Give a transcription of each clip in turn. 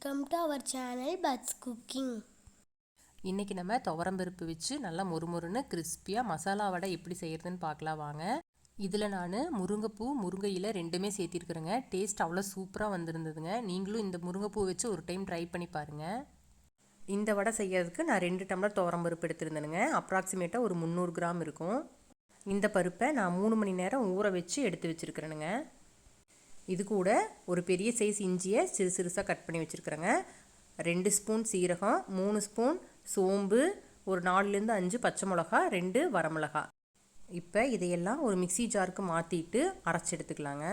Welcome to our channel buds cooking. இன்றைக்கி நம்ம துவரம்பருப்பு வச்சு நல்லா மொறுமொறுன்னு கிறிஸ்பியாக மசாலா வடை எப்படி செய்கிறதுன்னு பார்க்கலாம் வாங்க. இதில் நான் முருங்கைப்பூ முருங்கை இலை ரெண்டுமே சேர்த்திருக்கிறேங்க. டேஸ்ட் அவ்வளோ சூப்பராக வந்திருந்ததுங்க. நீங்களும் இந்த முருங்கைப்பூ வச்சு ஒரு டைம் ட்ரை பண்ணி பாருங்கள். இந்த வடை செய்யறதுக்கு நான் 2 டம்ளர் துவரம்பருப்பு எடுத்துருந்தேனுங்க. அப்ராக்சிமேட்டாக ஒரு 300 கிராம் இருக்கும். இந்த பருப்பை நான் 3 மணி நேரம் ஊற வச்சு எடுத்து வச்சுருக்கிறேனுங்க. இது கூட ஒரு பெரிய சைஸ் இஞ்சியை சிறு சிறுசாக கட் பண்ணி வச்சுருக்கிறேங்க. 2 ஸ்பூன் சீரகம், 3 ஸ்பூன் சோம்பு, ஒரு 4லேருந்து 5 பச்சை மிளகா, 2 வரமிளகா. இப்போ இதையெல்லாம் ஒரு மிக்சி ஜாருக்கு மாற்றிட்டு அரைச்சி எடுத்துக்கலாங்க.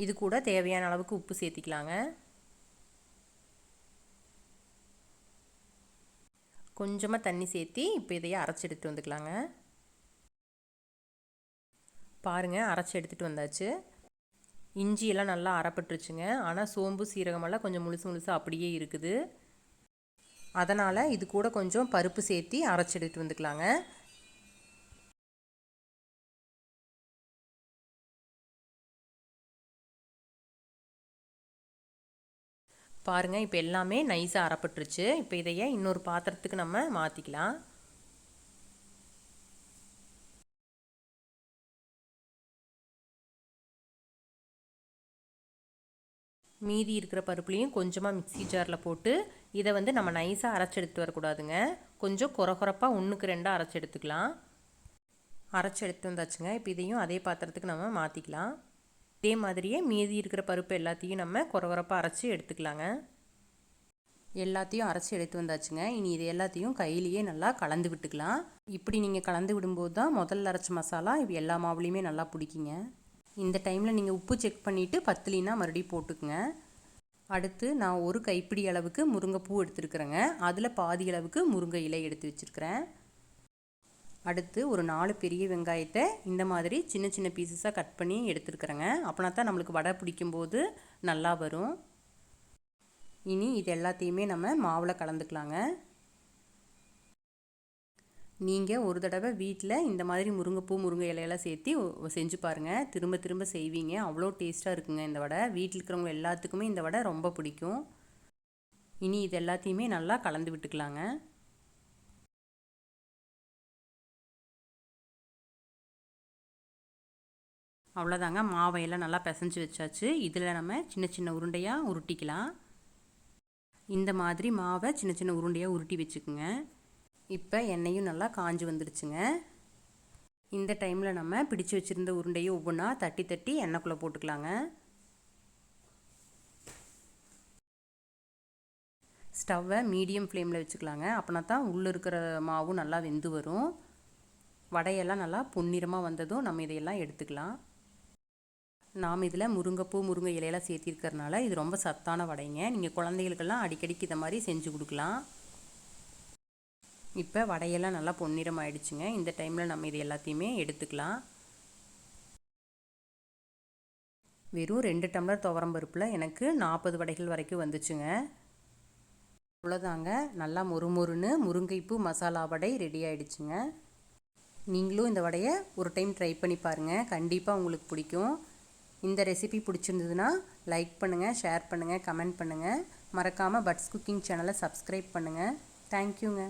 இது கூட தேவையான அளவுக்கு உப்பு சேர்த்திக்கலாங்க. கொஞ்சமாக தண்ணி சேர்த்தி இப்போ இதையே அரைச்சி எடுத்துகிட்டு வந்துக்கலாங்க. பாருங்கள், அரைச்சி எடுத்துகிட்டு வந்தாச்சு. இஞ்சியெல்லாம் நல்லா அரைப்பட்டுருச்சுங்க. ஆனால் சோம்பு சீரகமெல்லாம் கொஞ்சம் முழுசாக அப்படியே இருக்குது. அதனால் இது கூட கொஞ்சம் பருப்பு சேர்த்தி அரைச்சி எடுத்துகிட்டு வந்துக்கலாங்க. பாருங்கள், இப்போ எல்லாமே நைஸாக அரைப்பட்டுருச்சு. இப்போ இதையே இன்னொரு பாத்திரத்துக்கு நம்ம மாற்றிக்கலாம். மீதி இருக்கிற பருப்புலையும் கொஞ்சமாக மிக்சி ஜாரில் போட்டு இதை நம்ம நைஸாக அரைச்சி எடுத்து வரக்கூடாதுங்க. கொஞ்சம் குறகுறப்பாக 1க்கு 2 அரைச்சி எடுத்துக்கலாம். அரைச்சி எடுத்து வந்தாச்சுங்க. இப்போ இதையும் அதே பாத்திரத்துக்கு நம்ம மாற்றிக்கலாம். இதே மாதிரியே மீதி இருக்கிற பருப்பு எல்லாத்தையும் நம்ம குறகுறப்பாக அரைச்சி எடுத்துக்கலாங்க. எல்லாத்தையும் அரைச்சி எடுத்து வந்தாச்சுங்க. இனி இது எல்லாத்தையும் கையிலேயே நல்லா கலந்து விட்டுக்கலாம். இப்படி நீங்கள் கலந்து விடும்போது தான் முதல்ல அரைச்ச மசாலா இது எல்லா மாவுலேயுமே நல்லா பிடிக்குங்க. இந்த டைமில் நீங்கள் உப்பு செக் பண்ணிவிட்டு பத்தலினா மறுபடியும் போட்டுக்குங்க. அடுத்து நான் ஒரு கைப்பிடி அளவுக்கு முருங்கைப்பூ எடுத்துருக்குறேங்க. அதில் பாதி அளவுக்கு முருங்கை இலை எடுத்து வச்சுருக்கிறேன். அடுத்து ஒரு 4 பெரிய வெங்காயத்தை இந்த மாதிரி சின்ன சின்ன பீசஸாக கட் பண்ணி எடுத்துருக்குறேங்க. அப்படின்னா தான் நம்மளுக்கு வடை பிடிக்கும்போது நல்லா வரும். இனி இது எல்லாத்தையுமே நம்ம மாவில் கலந்துக்கலாங்க. நீங்கள் ஒரு தடவை வீட்டில் இந்த மாதிரி முருங்கைப்பூ முருங்கை இலையெல்லாம் சேர்த்து செஞ்சு பாருங்கள். திரும்ப திரும்ப செய்வீங்க. அவ்வளோ டேஸ்ட்டாக இருக்குங்க இந்த வடை. வீட்டில் இருக்கிறவங்க எல்லாத்துக்குமே இந்த வடை ரொம்ப பிடிக்கும். இனி இது எல்லாத்தையுமே நல்லா கலந்து விட்டுக்கலாங்க. அவ்வளோதாங்க, மாவையெல்லாம் நல்லா பிசைஞ்சு வச்சாச்சு. இதில் நம்ம சின்ன சின்ன உருண்டையாக உருட்டிக்கலாம். இந்த மாதிரி மாவை சின்ன சின்ன உருண்டையாக உருட்டி வச்சுக்குங்க. இப்போ எண்ணெயும் நல்லா காஞ்சி வந்துடுச்சுங்க. இந்த டைமில் நம்ம பிடிச்சு வச்சுருந்த உருண்டையை ஒவ்வொன்றா தட்டி தட்டி எண்ணெய்க்குள்ளே போட்டுக்கலாங்க. ஸ்டவ்வை மீடியம் ஃப்ளேமில் வச்சுக்கலாங்க. அப்படின்னா தான் உள்ளே இருக்கிற மாவும் நல்லா வெந்து வரும். வடையெல்லாம் நல்லா பொன்னிறமாக வந்ததும் நம்ம இதையெல்லாம் எடுத்துக்கலாம். நாம் இதில் முருங்கைப்பூ முருங்கை இலையெல்லாம் சேர்த்திருக்கிறதுனால இது ரொம்ப சத்தான வடைங்க. நீங்கள் குழந்தைகளுக்கெல்லாம் அடிக்கடிக்கு இதை மாதிரி செஞ்சு கொடுக்கலாம். இப்போ வடையெல்லாம் நல்லா பொன்னிறம் ஆயிடுச்சுங்க. இந்த டைமில் நம்ம இது எல்லாத்தையுமே எடுத்துக்கலாம். வெறும் 2 டம்ளர் துவரம்பருப்பில் எனக்கு 40 வடைகள் வரைக்கும் வந்துச்சுங்க. அவ்வளோதாங்க, நல்லா மொறுமொறுன்னு முருங்கைப்பூ மசாலா வடை ரெடி ஆகிடுச்சுங்க. நீங்களும் இந்த வடையை ஒரு டைம் ட்ரை பண்ணி பாருங்கள். கண்டிப்பாக உங்களுக்கு பிடிக்கும். இந்த ரெசிபி பிடிச்சிருந்ததுன்னா லைக் பண்ணுங்கள், ஷேர் பண்ணுங்கள், கமெண்ட் பண்ணுங்கள். மறக்காமல் பட்ஸ் குக்கிங் சேனலை சப்ஸ்கிரைப் பண்ணுங்கள். தேங்க்யூங்க.